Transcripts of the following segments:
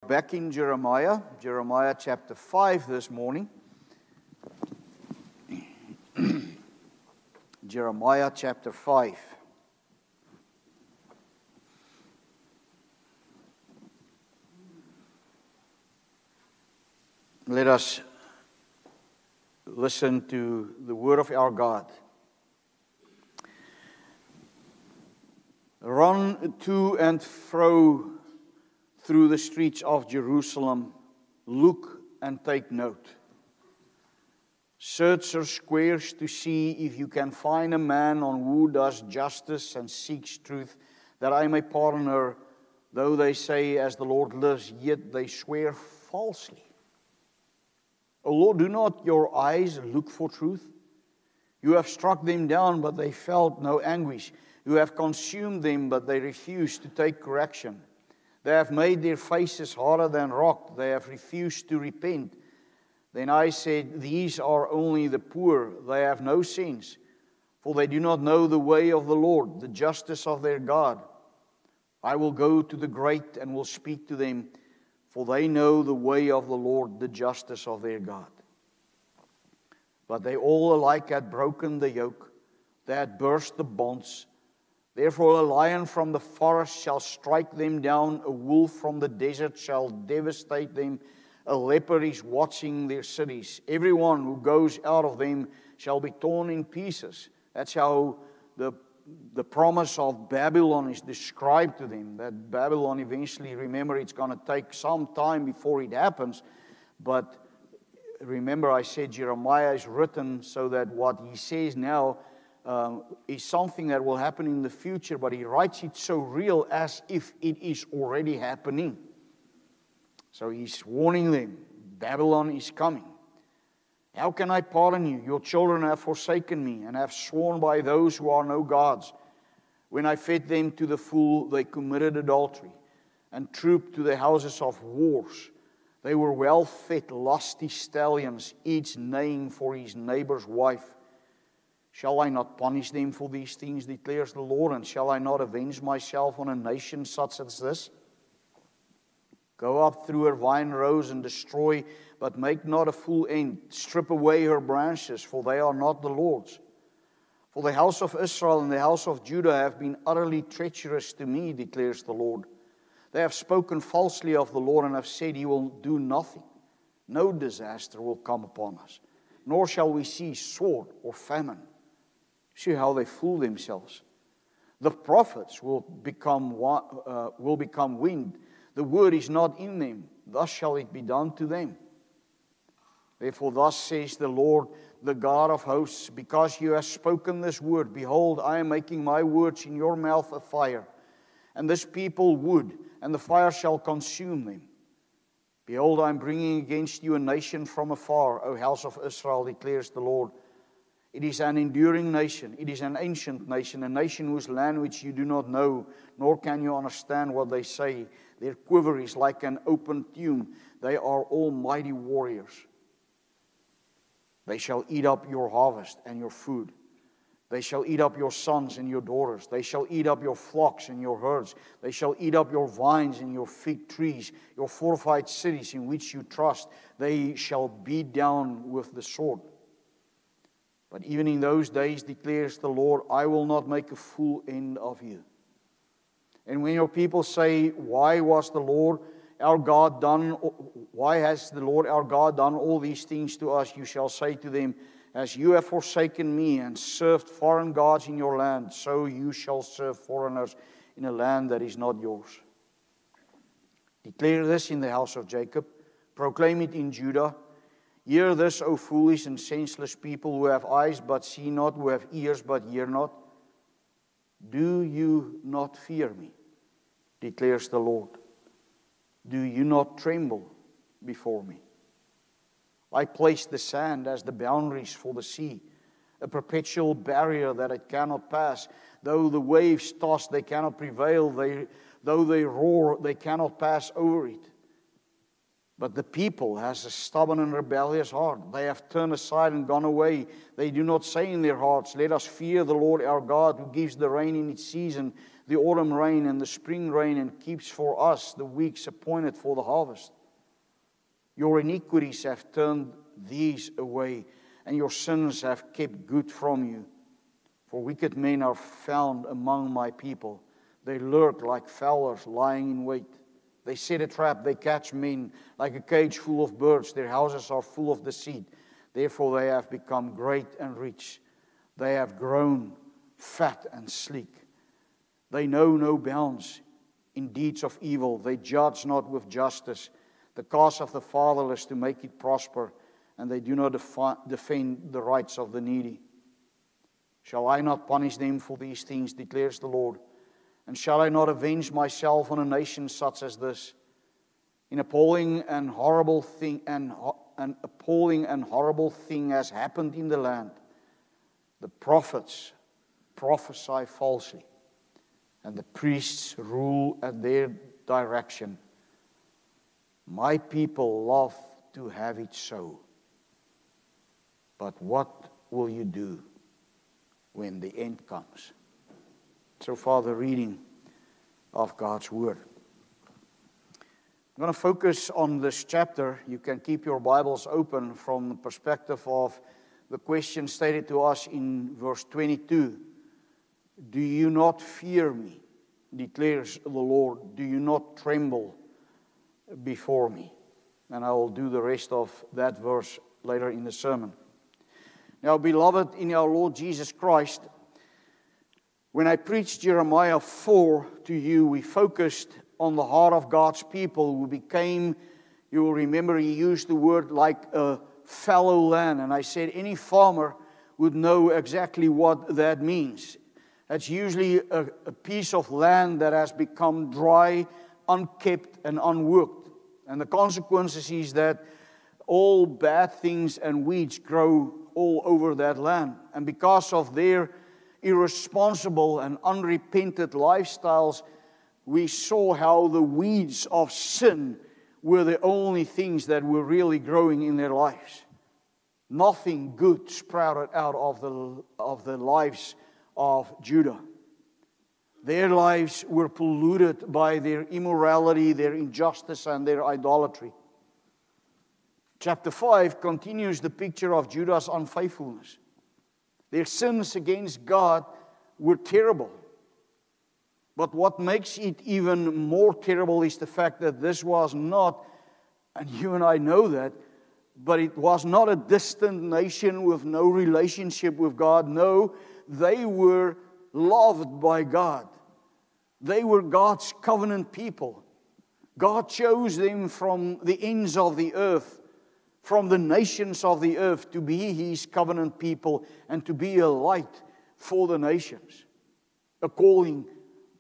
Back in Jeremiah chapter 5 this morning. Jeremiah chapter 5. Let us listen to the word of our God. Run to and fro through the streets of Jerusalem, look and take note. Search her squares to see if you can find a man on who does justice and seeks truth, that I may pardon her, though they say, as the Lord lives, yet they swear falsely. O Lord, do not your eyes look for truth? You have struck them down, but they felt no anguish. You have consumed them, but they refused to take correction. They have made their faces harder than rock. They have refused to repent. Then I said, these are only the poor. They have no sense, for they do not know the way of the Lord, the justice of their God. I will go to the great and will speak to them, for they know the way of the Lord, the justice of their God. But they all alike had broken the yoke. They had burst the bonds. Therefore a lion from the forest shall strike them down, a wolf from the desert shall devastate them, a leopard is watching their cities. Everyone who goes out of them shall be torn in pieces. That's how the promise of Babylon is described to them, that Babylon eventually, remember, it's going to take some time before it happens, but remember I said Jeremiah is written so that what he says now is something that will happen in the future, but he writes it so real as if it is already happening. So he's warning them, Babylon is coming. How can I pardon you? Your children have forsaken me and have sworn by those who are no gods. When I fed them to the full, they committed adultery and trooped to the houses of wars. They were well-fed, lusty stallions, each neighing for his neighbor's wife. Shall I not punish them for these things, declares the Lord, and shall I not avenge myself on a nation such as this? Go up through her vine rows and destroy, but make not a full end. Strip away her branches, for they are not the Lord's. For the house of Israel and the house of Judah have been utterly treacherous to me, declares the Lord. They have spoken falsely of the Lord and have said, He will do nothing. No disaster will come upon us, nor shall we see sword or famine. See how they fool themselves. The prophets will become wind. The word is not in them. Thus shall it be done to them. Therefore thus says the Lord, the God of hosts, because you have spoken this word, behold, I am making my words in your mouth a fire, and this people wood, and the fire shall consume them. Behold, I am bringing against you a nation from afar, O house of Israel, declares the Lord. It is an enduring nation. It is an ancient nation, a nation whose language you do not know, nor can you understand what they say. Their quiver is like an open tomb. They are all mighty warriors. They shall eat up your harvest and your food. They shall eat up your sons and your daughters. They shall eat up your flocks and your herds. They shall eat up your vines and your fig trees, your fortified cities in which you trust. They shall beat down with the sword. But even in those days, declares the Lord, I will not make a full end of you. And when your people say, why has the Lord our God done all these things to us? You shall say to them, as you have forsaken me and served foreign gods in your land, so you shall serve foreigners in a land that is not yours. Declare this in the house of Jacob. Proclaim it in Judah. Hear this, O foolish and senseless people who have eyes but see not, who have ears but hear not. Do you not fear me, declares the Lord? Do you not tremble before me? I placed the sand as the boundaries for the sea, a perpetual barrier that it cannot pass. Though the waves toss, they cannot prevail. Though they roar, they cannot pass over it. But the people has a stubborn and rebellious heart. They have turned aside and gone away. They do not say in their hearts, let us fear the Lord our God, who gives the rain in its season, the autumn rain and the spring rain, and keeps for us the weeks appointed for the harvest. Your iniquities have turned these away, and your sins have kept good from you. For wicked men are found among my people. They lurk like fowlers lying in wait. They set a trap, they catch men like a cage full of birds. Their houses are full of deceit. Therefore they have become great and rich. They have grown fat and sleek. They know no bounds in deeds of evil. They judge not with justice. The cause of the fatherless to make it prosper, and they do not defend the rights of the needy. Shall I not punish them for these things, declares the Lord? And shall I not avenge myself on a nation such as this? An appalling and horrible thing has happened in the land. The prophets prophesy falsely, and the priests rule at their direction. My people love to have it so. But what will you do when the end comes? So far, the reading of God's Word. I'm going to focus on this chapter. You can keep your Bibles open from the perspective of the question stated to us in verse 22. Do you not fear me, declares the Lord? Do you not tremble before me? And I will do the rest of that verse later in the sermon. Now, beloved in our Lord Jesus Christ, when I preached Jeremiah 4 to you, we focused on the heart of God's people who became, you will remember he used the word like a fallow land. And I said any farmer would know exactly what that means. That's usually a piece of land that has become dry, unkept, and unworked. And the consequences is that all bad things and weeds grow all over that land. And because of their irresponsible and unrepented lifestyles, we saw how the weeds of sin were the only things that were really growing in their lives. Nothing good sprouted out of the lives of Judah. Their lives were polluted by their immorality, their injustice, and their idolatry. Chapter 5 continues the picture of Judah's unfaithfulness. Their sins against God were terrible. But what makes it even more terrible is the fact that this was not, and you and I know that, but it was not a distant nation with no relationship with God. No, they were loved by God. They were God's covenant people. God chose them from the ends of the earth, from the nations of the earth, to be His covenant people and to be a light for the nations, a calling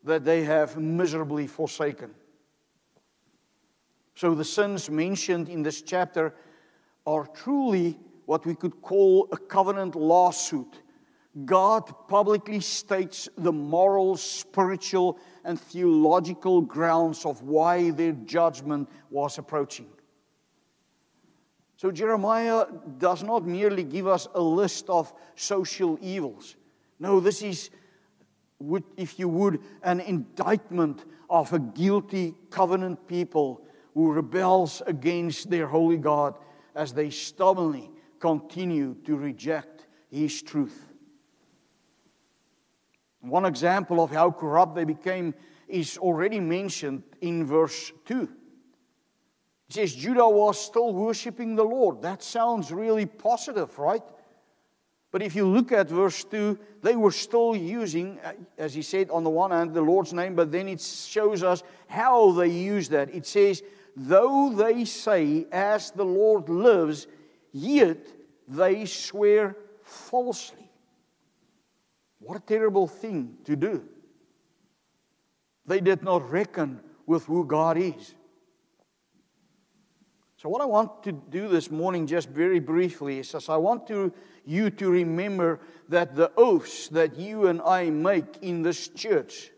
that they have miserably forsaken. So the sins mentioned in this chapter are truly what we could call a covenant lawsuit. God publicly states the moral, spiritual, and theological grounds of why their judgment was approaching. So Jeremiah does not merely give us a list of social evils. No, this is, if you would, an indictment of a guilty covenant people who rebels against their holy God as they stubbornly continue to reject His truth. One example of how corrupt they became is already mentioned in verse 2. It says Judah was still worshiping the Lord. That sounds really positive, right? But if you look at verse 2, they were still using, as he said, on the one hand, the Lord's name, but then it shows us how they use that. It says, though they say, as the Lord lives, yet they swear falsely. What a terrible thing to do. They did not reckon with who God is. So what I want to do this morning, just very briefly, is I want you to remember that the oaths that you and I make in this church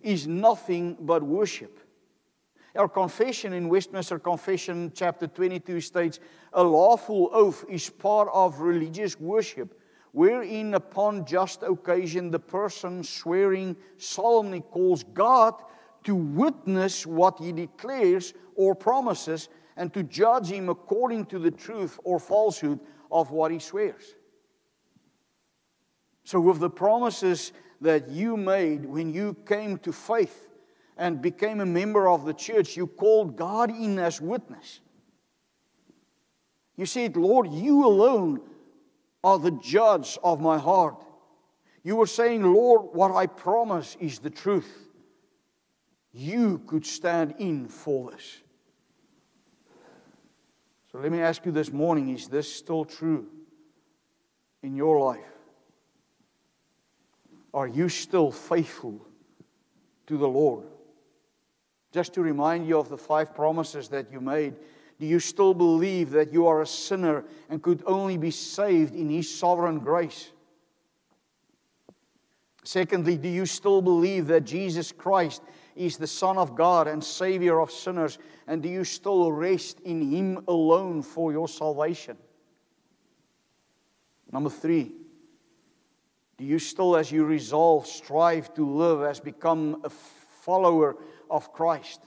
is nothing but worship. Our confession in Westminster Confession, chapter 22, states, a lawful oath is part of religious worship, wherein upon just occasion the person swearing solemnly calls God to witness what he declares or promises, and to judge him according to the truth or falsehood of what he swears. So with the promises that you made when you came to faith and became a member of the church, you called God in as witness. You said, Lord, you alone are the judge of my heart. You were saying, Lord, what I promise is the truth. You could stand in for this. So let me ask you this morning, is this still true in your life? Are you still faithful to the Lord? Just to remind you of the 5 promises that you made, do you still believe that you are a sinner and could only be saved in His sovereign grace? Secondly, do you still believe that Jesus Christ is the Son of God and Savior of sinners? And do you still rest in Him alone for your salvation? Number 3, do you still, as you resolve, strive to live as become a follower of Christ?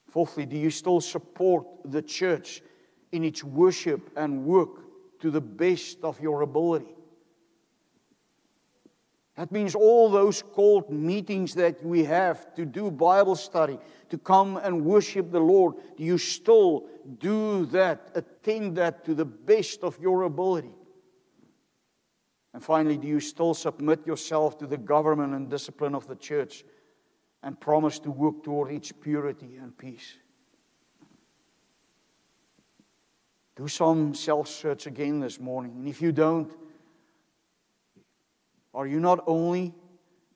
Fourthly, do you still support the church in its worship and work to the best of your ability? That means all those called meetings that we have to do Bible study, to come and worship the Lord, do you still do that, attend that to the best of your ability? And finally, do you still submit yourself to the government and discipline of the church and promise to work toward its purity and peace? Do some self-search again this morning. And if you don't, are you not only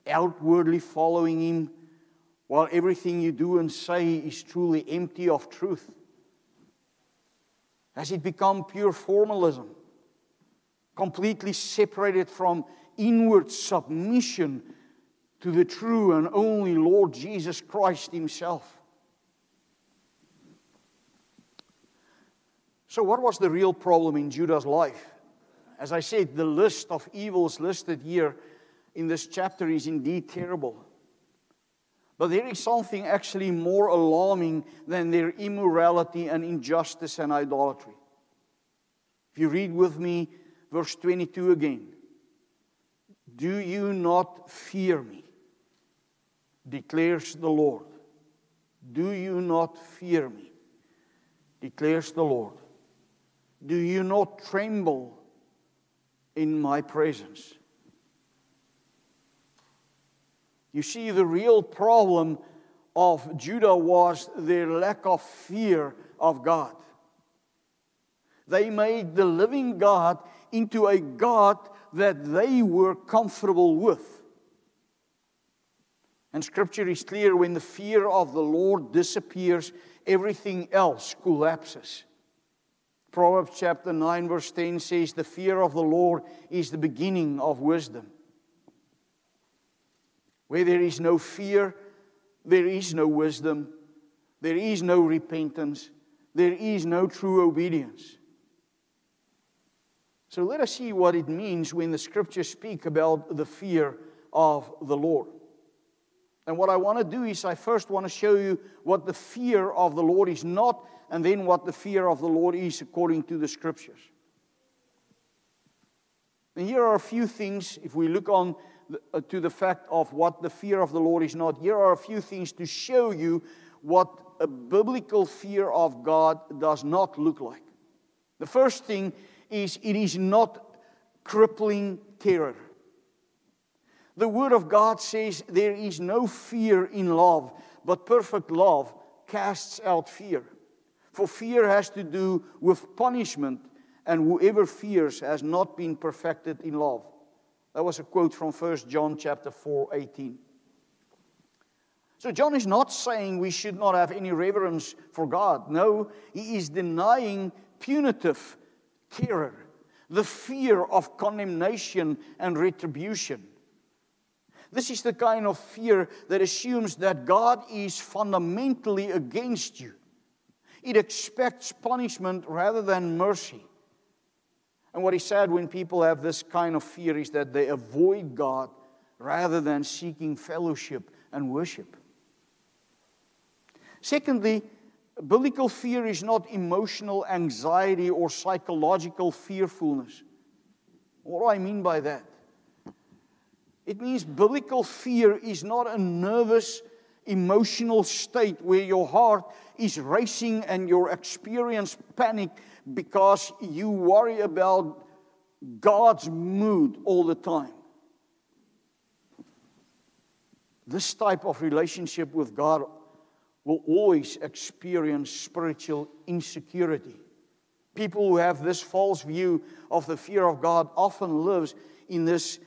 outwardly following Him while everything you do and say is truly empty of truth? Has it become pure formalism, completely separated from inward submission to the true and only Lord Jesus Christ Himself? So what was the real problem in Judah's life? As I said, the list of evils listed here in this chapter is indeed terrible. But there is something actually more alarming than their immorality and injustice and idolatry. If you read with me verse 22 again. Do you not fear me, declares the Lord. Do you not fear me, declares the Lord. Do you not tremble in my presence? You see, the real problem of Judah was their lack of fear of God. They made the living God into a God that they were comfortable with. And Scripture is clear, when the fear of the Lord disappears, everything else collapses. Proverbs chapter 9 verse 10 says, the fear of the Lord is the beginning of wisdom. Where there is no fear, there is no wisdom, there is no repentance, there is no true obedience. So let us see what it means when the Scriptures speak about the fear of the Lord. And what I want to do is I first want to show you what the fear of the Lord is not, and then what the fear of the Lord is according to the Scriptures. And here are a few things, if we look on to the fact of what the fear of the Lord is not, here are a few things to show you what a biblical fear of God does not look like. The first thing is, it is not crippling terror. The Word of God says there is no fear in love, but perfect love casts out fear. For fear has to do with punishment, and whoever fears has not been perfected in love. That was a quote from 1 John chapter 4:18. So John is not saying we should not have any reverence for God. No, he is denying punitive terror, the fear of condemnation and retribution. This is the kind of fear that assumes that God is fundamentally against you. It expects punishment rather than mercy. And what he said, when people have this kind of fear, is that they avoid God rather than seeking fellowship and worship. Secondly, biblical fear is not emotional anxiety or psychological fearfulness. What do I mean by that? It means biblical fear is not a nervous, emotional state where your heart is racing and you experience panic because you worry about God's mood all the time. This type of relationship with God will always experience spiritual insecurity. People who have this false view of the fear of God often lives in this,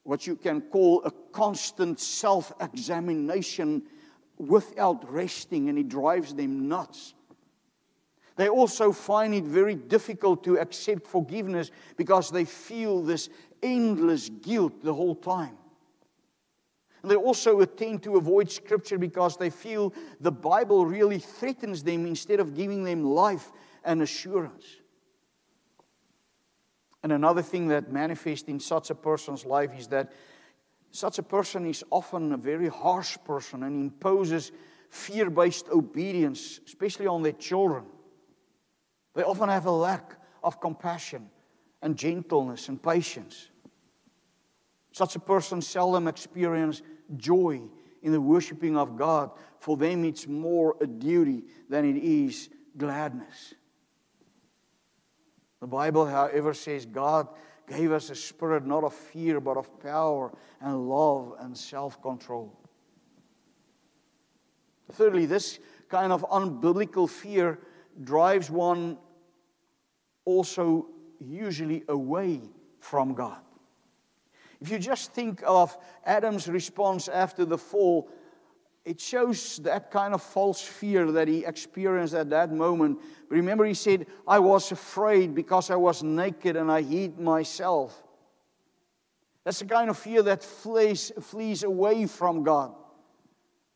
what you can call a constant self-examination without resting, and it drives them nuts. They also find it very difficult to accept forgiveness because they feel this endless guilt the whole time. And they also tend to avoid Scripture because they feel the Bible really threatens them instead of giving them life and assurance. And another thing that manifests in such a person's life is that such a person is often a very harsh person and imposes fear-based obedience, especially on their children. They often have a lack of compassion and gentleness and patience. Such a person seldom experiences joy in the worshiping of God. For them, it's more a duty than it is gladness. The Bible, however, says God gave us a spirit not of fear, but of power and love and self-control. Thirdly, this kind of unbiblical fear drives one also usually away from God. If you just think of Adam's response after the fall, it shows that kind of false fear that he experienced at that moment. Remember, he said, I was afraid because I was naked and I hid myself. That's the kind of fear that flees away from God,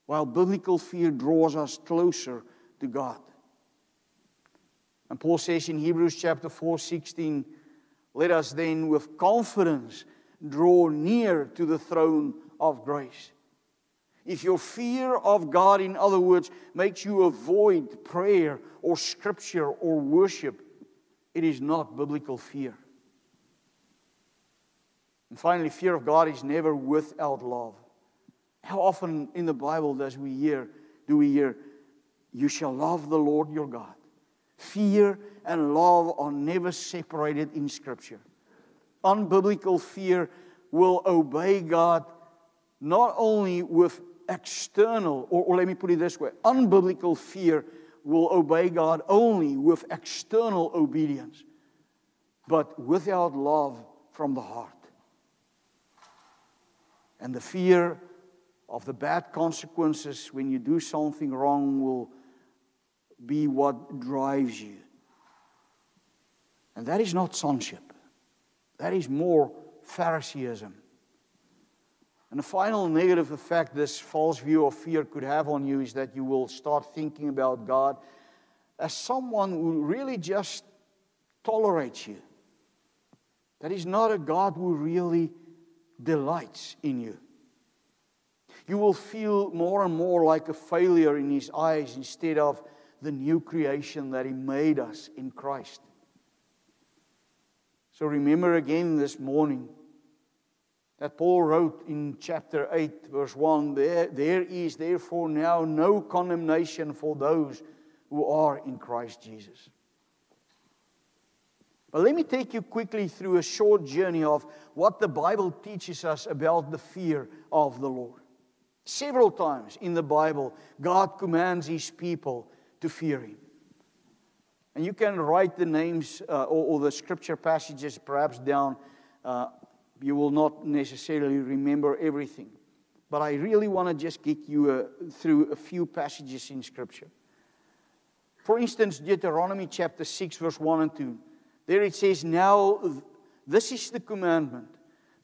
while biblical fear draws us closer to God. And Paul says in Hebrews chapter 4:16, let us then with confidence draw near to the throne of grace. If your fear of God, in other words, makes you avoid prayer or Scripture or worship, it is not biblical fear. And finally, fear of God is never without love. How often in the Bible do we hear, you shall love the Lord your God? Fear and love are never separated in Scripture. Unbiblical fear will obey God not only with external, or let me put it this way, unbiblical fear will obey God only with external obedience, but without love from the heart. And the fear of the bad consequences when you do something wrong will be what drives you. And that is not sonship. That is more Phariseeism. And the final negative effect this false view of fear could have on you is that you will start thinking about God as someone who really just tolerates you. That is not a God who really delights in you. You will feel more and more like a failure in His eyes instead of the new creation that He made us in Christ. So remember again this morning that Paul wrote in chapter 8, verse 1, there is therefore now no condemnation for those who are in Christ Jesus. But let me take you quickly through a short journey of what the Bible teaches us about the fear of the Lord. Several times in the Bible, God commands His people to fear Him. And you can write the names or the scripture passages perhaps down. You will not necessarily remember everything. But I really want to just get you through a few passages in Scripture. For instance, Deuteronomy chapter 6, verse 1 and 2. There it says, now this is the commandment,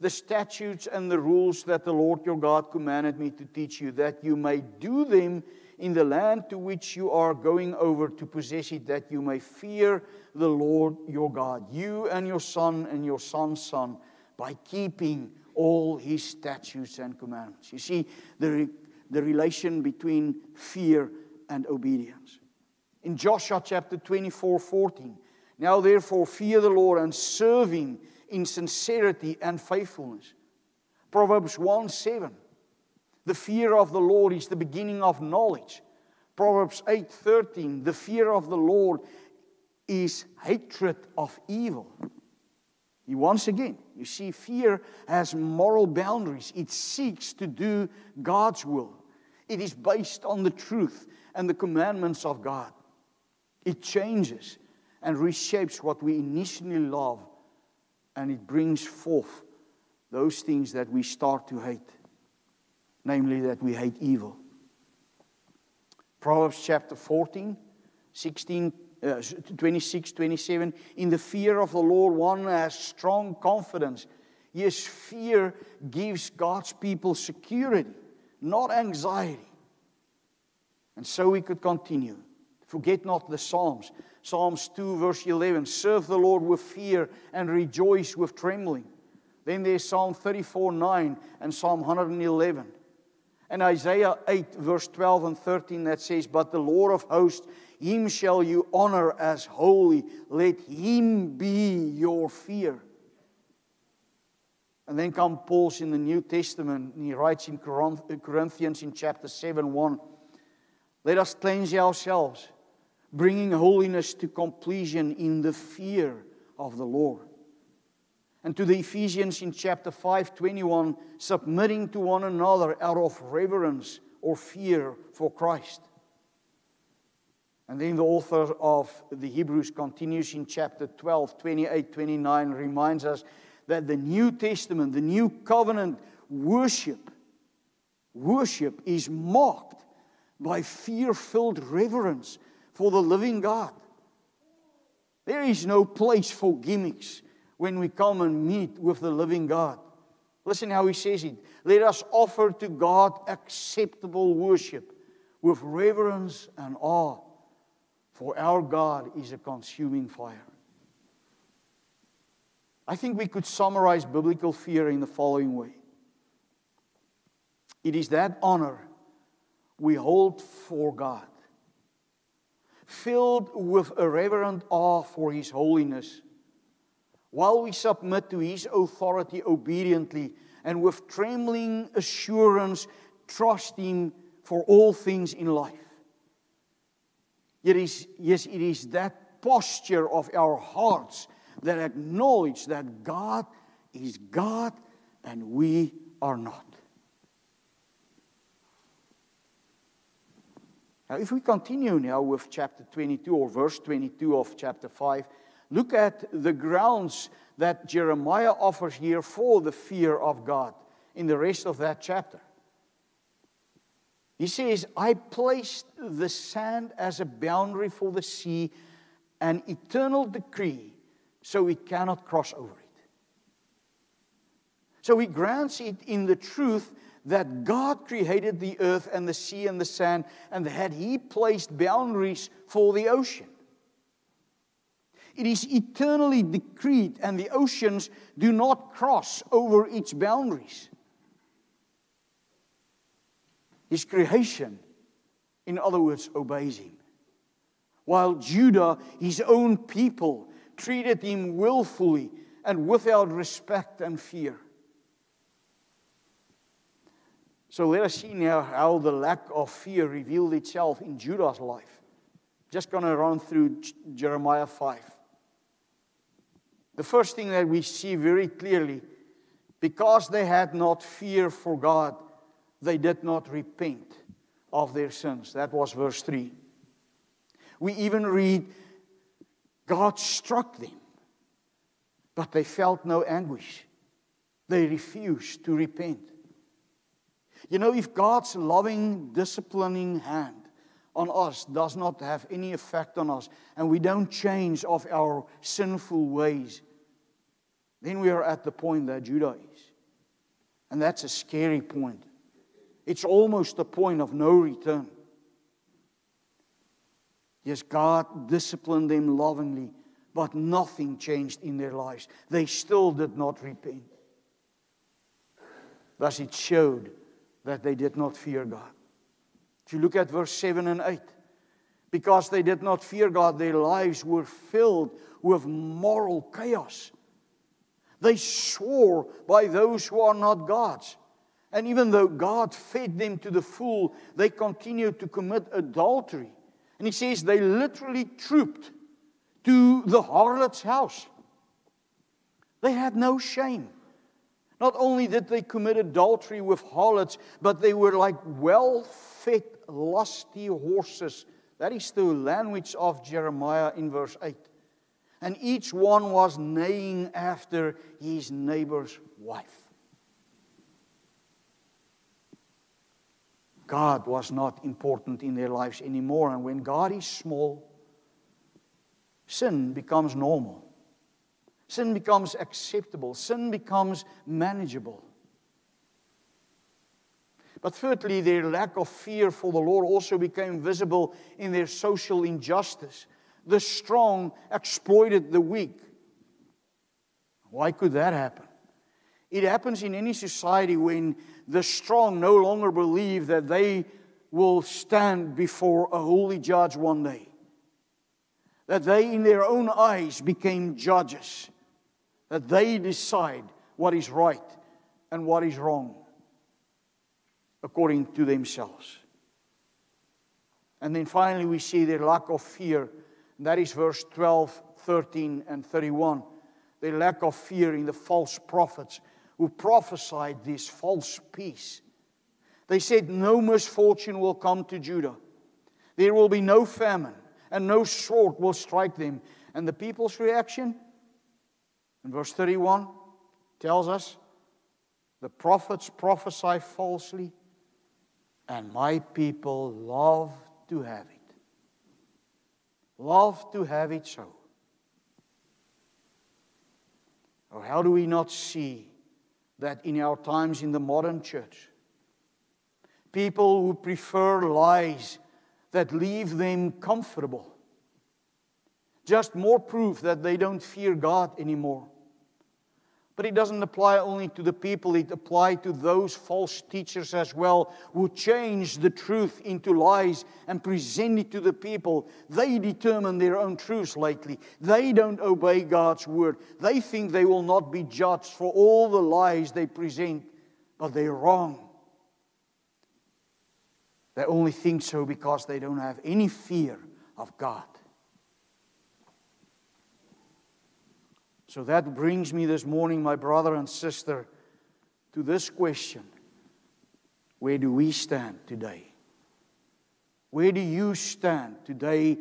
the statutes and the rules that the Lord your God commanded me to teach you, that you may do them in the land to which you are going over to possess it, that you may fear the Lord your God, you and your son and your son's son, by keeping all His statutes and commandments. You see the relation between fear and obedience. In Joshua chapter 24:14, now therefore fear the Lord and serve Him in sincerity and faithfulness. Proverbs 1:7, the fear of the Lord is the beginning of knowledge. Proverbs 8:13, the fear of the Lord is hatred of evil. Once again, you see, fear has moral boundaries. It seeks to do God's will. It is based on the truth and the commandments of God. It changes and reshapes what we initially love, and it brings forth those things that we start to hate, namely that we hate evil. Proverbs chapter 14, 26, 27, in the fear of the Lord one has strong confidence. Yes, fear gives God's people security, not anxiety. And so we could continue. Forget not the Psalms. Psalms 2 verse 11, serve the Lord with fear and rejoice with trembling. Then there's Psalm 34:9 and Psalm 111. And Isaiah 8 verse 12 and 13 that says, but the Lord of hosts, Him shall you honor as holy. Let Him be your fear. And then comes Paul in the New Testament, and he writes in Corinthians in chapter 7:1, let us cleanse ourselves, bringing holiness to completion in the fear of the Lord. And to the Ephesians in chapter 5:21, submitting to one another out of reverence or fear for Christ. And then the author of the Hebrews continues in chapter 12, 28, 29, reminds us that the New Testament, the New Covenant worship is marked by fear-filled reverence for the living God. There is no place for gimmicks when we come and meet with the living God. Listen how he says it. Let us offer to God acceptable worship with reverence and awe, for our God is a consuming fire. I think we could summarize biblical fear in the following way. It is that honor we hold for God, filled with a reverent awe for His holiness, while we submit to His authority obediently and with trembling assurance trust Him for all things in life. It is that posture of our hearts that acknowledge that God is God and we are not. Now, if we continue now with chapter 22 or verse 22 of chapter 5, look at the grounds that Jeremiah offers here for the fear of God in the rest of that chapter. He says, I placed the sand as a boundary for the sea, an eternal decree, so it cannot cross over it. So he grounds it in the truth that God created the earth and the sea and the sand, and that He placed boundaries for the ocean. It is eternally decreed, and the oceans do not cross over its boundaries. His creation, in other words, obeys Him. While Judah, His own people, treated Him willfully and without respect and fear. So let us see now how the lack of fear revealed itself in Judah's life. Just going to run through Jeremiah 5. The first thing that we see very clearly, because they had not fear for God, they did not repent of their sins. That was verse 3. We even read, God struck them, but they felt no anguish. They refused to repent. You know, if God's loving, disciplining hand on us does not have any effect on us, and we don't change of our sinful ways, then we are at the point that Judah is. And that's a scary point. It's almost a point of no return. Yes, God disciplined them lovingly, but nothing changed in their lives. They still did not repent. Thus it showed that they did not fear God. If you look at verse 7 and 8, because they did not fear God, their lives were filled with moral chaos. They swore by those who are not God's. And even though God fed them to the full, they continued to commit adultery. And he says they literally trooped to the harlot's house. They had no shame. Not only did they commit adultery with harlots, but they were like well-fed, lusty horses. That is the language of Jeremiah in verse 8. And each one was neighing after his neighbor's wife. God was not important in their lives anymore. And when God is small, sin becomes normal. Sin becomes acceptable. Sin becomes manageable. But thirdly, their lack of fear for the Lord also became visible in their social injustice. The strong exploited the weak. Why could that happen? It happens in any society when the strong no longer believe that they will stand before a holy judge one day. That they in their own eyes became judges. That they decide what is right and what is wrong according to themselves. And then finally we see their lack of fear. And that is verse 12, 13, and 31. Their lack of fear in the false prophets who prophesied this false peace. They said, no misfortune will come to Judah. There will be no famine, and no sword will strike them. And the people's reaction? In verse 31 tells us, the prophets prophesy falsely, and my people love to have it. Love to have it so. Or how do we not see that in our times in the modern church, people who prefer lies that leave them comfortable, just more proof that they don't fear God anymore. But it doesn't apply only to the people, it applies to those false teachers as well who change the truth into lies and present it to the people. They determine their own truths lately. They don't obey God's word. They think they will not be judged for all the lies they present, but they're wrong. They only think so because they don't have any fear of God. So that brings me this morning, my brother and sister, to this question. Where do we stand today? Where do you stand today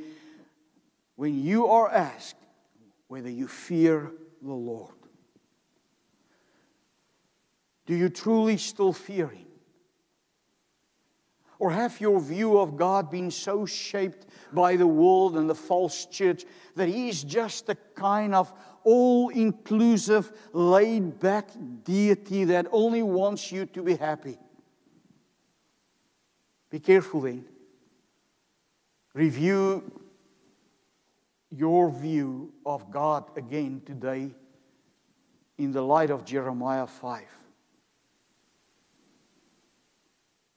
when you are asked whether you fear the Lord? Do you truly still fear Him? Or have your view of God been so shaped by the world and the false church that He is just a kind of all-inclusive, laid-back deity that only wants you to be happy? Be careful then. Review your view of God again today in the light of Jeremiah 5.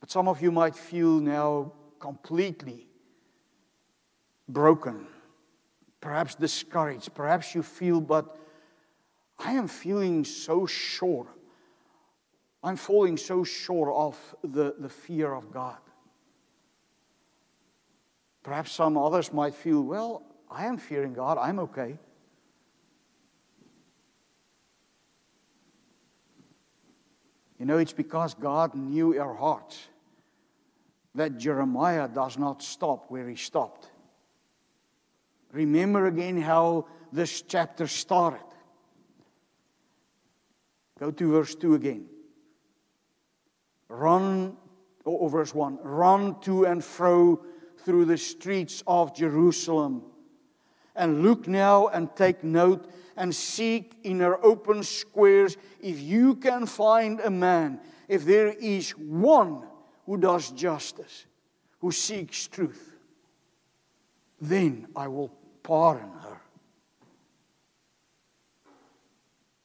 But some of you might feel now completely broken, perhaps discouraged. Perhaps you feel, but I am feeling so short. I'm falling so short of the fear of God. Perhaps some others might feel, well, I am fearing God. I'm okay. You know, it's because God knew our hearts that Jeremiah does not stop where he stopped. Remember again how this chapter started. Go to verse 2 again. Verse 1. Run to and fro through the streets of Jerusalem, and look now and take note and seek in her open squares if you can find a man, if there is one who does justice, who seeks truth. then I will pardon her.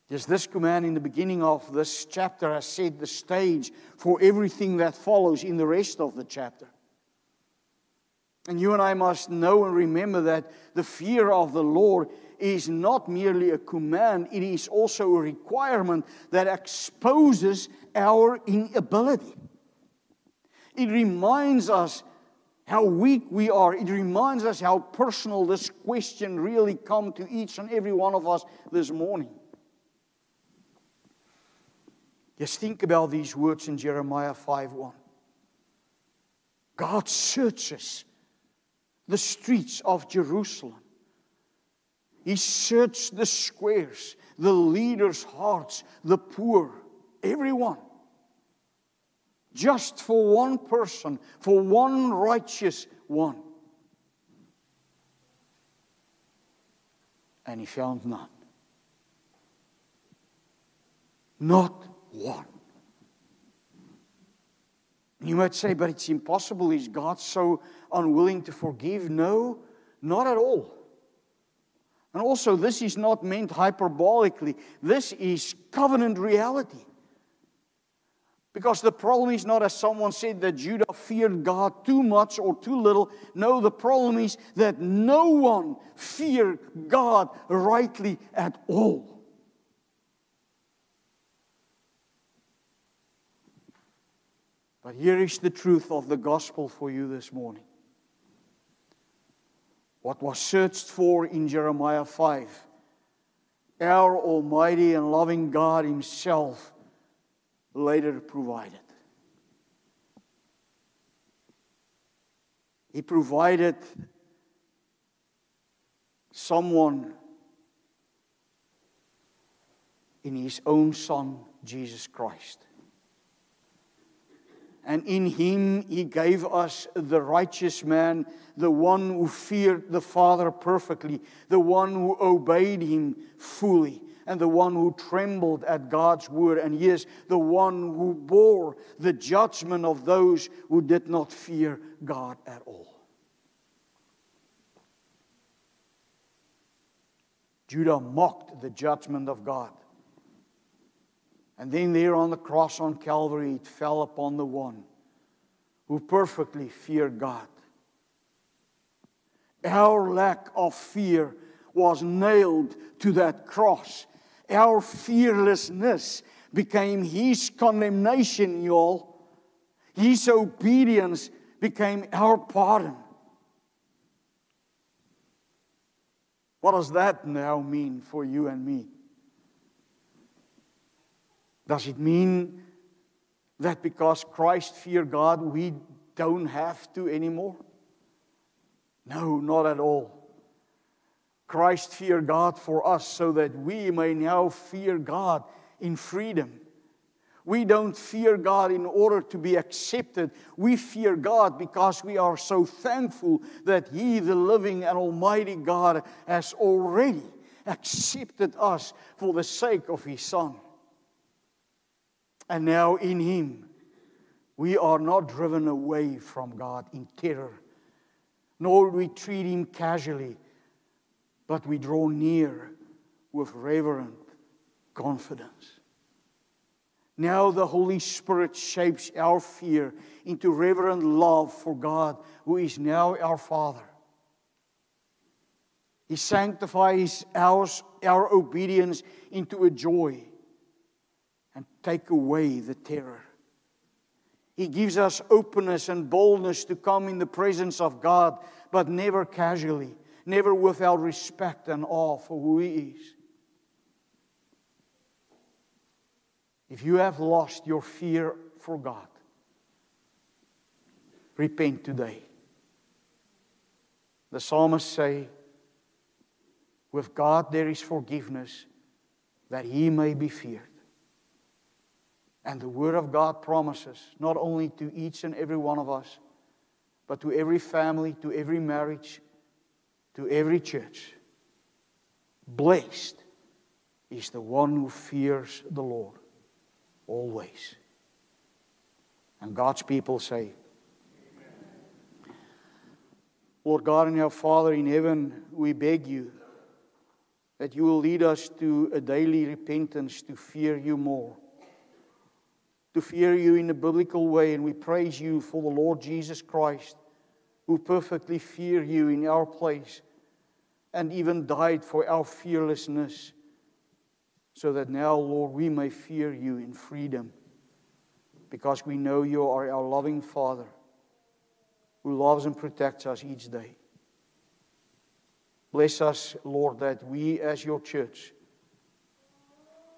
Yes, this command in the beginning of this chapter has set the stage for everything that follows in the rest of the chapter. And you and I must know and remember that the fear of the Lord is not merely a command, it is also a requirement that exposes our inability. It reminds us how weak we are. It reminds us how personal this question really comes to each and every one of us this morning. Just think about these words in Jeremiah 5:1. God searches the streets of Jerusalem. He searched the squares, the leaders' hearts, the poor, everyone. Just for one person, for one righteous one. And He found none. Not one. You might say, but it's impossible. Is God so unwilling to forgive? No, not at all. And also, this is not meant hyperbolically. This is covenant reality. Because the problem is not, as someone said, that Judah feared God too much or too little. No, the problem is that no one feared God rightly at all. But here is the truth of the gospel for you this morning. What was searched for in Jeremiah 5, our almighty and loving God Himself later provided. He provided someone in His own Son, Jesus Christ. And in Him He gave us the righteous man, the one who feared the Father perfectly, the one who obeyed Him fully, and the one who trembled at God's word, and yes, the one who bore the judgment of those who did not fear God at all. Judah mocked the judgment of God. And then there on the cross on Calvary, it fell upon the one who perfectly feared God. Our lack of fear was nailed to that cross. Our fearlessness became His condemnation, y'all. His obedience became our pardon. What does that now mean for you and me? Does it mean that because Christ feared God, we don't have to anymore? No, not at all. Christ feared God for us so that we may now fear God in freedom. We don't fear God in order to be accepted. We fear God because we are so thankful that He, the living and almighty God, has already accepted us for the sake of His Son. And now in Him, we are not driven away from God in terror, nor do we treat Him casually, but we draw near with reverent confidence. Now the Holy Spirit shapes our fear into reverent love for God, who is now our Father. He sanctifies our obedience into a joy and take away the terror. He gives us openness and boldness to come in the presence of God, but never casually, never without respect and awe for who He is. If you have lost your fear for God, repent today. The psalmists say, with God there is forgiveness, that He may be feared. And the Word of God promises, not only to each and every one of us, but to every family, to every marriage, to every church. Blessed is the one who fears the Lord always. And God's people say, Lord God and our Father in heaven, we beg you that you will lead us to a daily repentance, to fear you more, to fear you in a biblical way. And we praise you for the Lord Jesus Christ, who perfectly feared you in our place and even died for our fearlessness, so that now, Lord, we may fear you in freedom, because we know you are our loving Father who loves and protects us each day. Bless us, Lord, that we as your church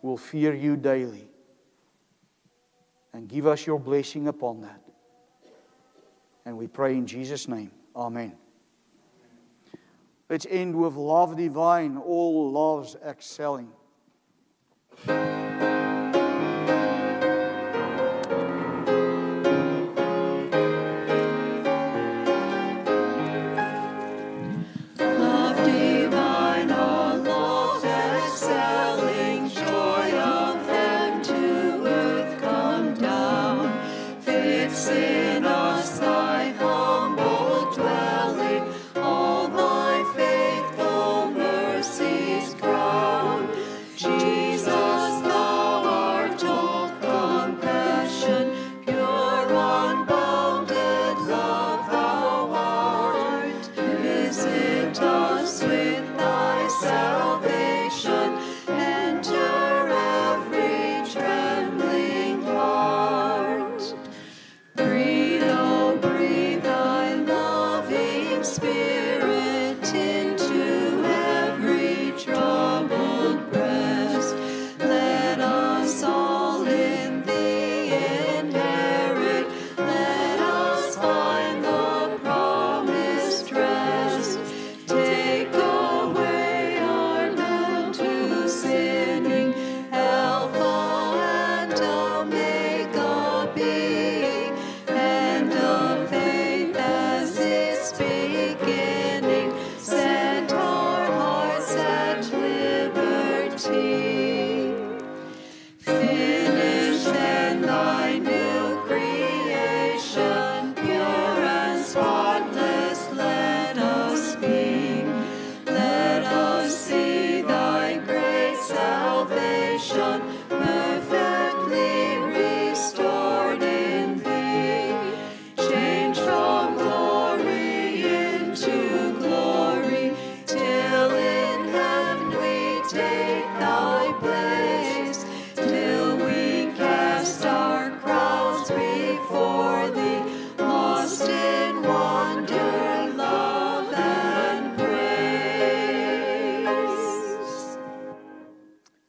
will fear you daily, and give us your blessing upon that. And we pray in Jesus' name. Amen. Let's end with love divine, all loves excelling.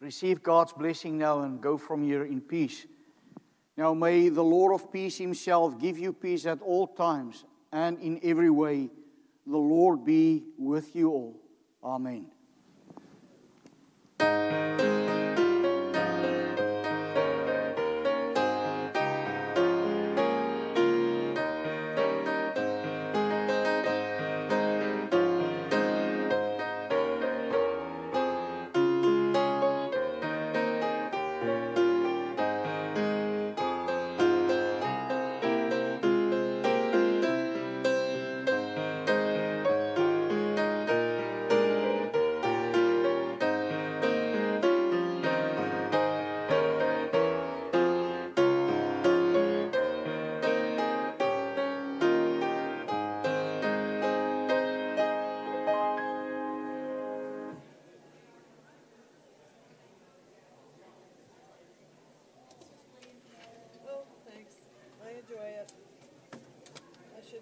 Receive God's blessing now and go from here in peace. Now may the Lord of peace himself give you peace at all times and in every way. The Lord be with you all. Amen.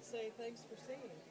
Say thanks for singing.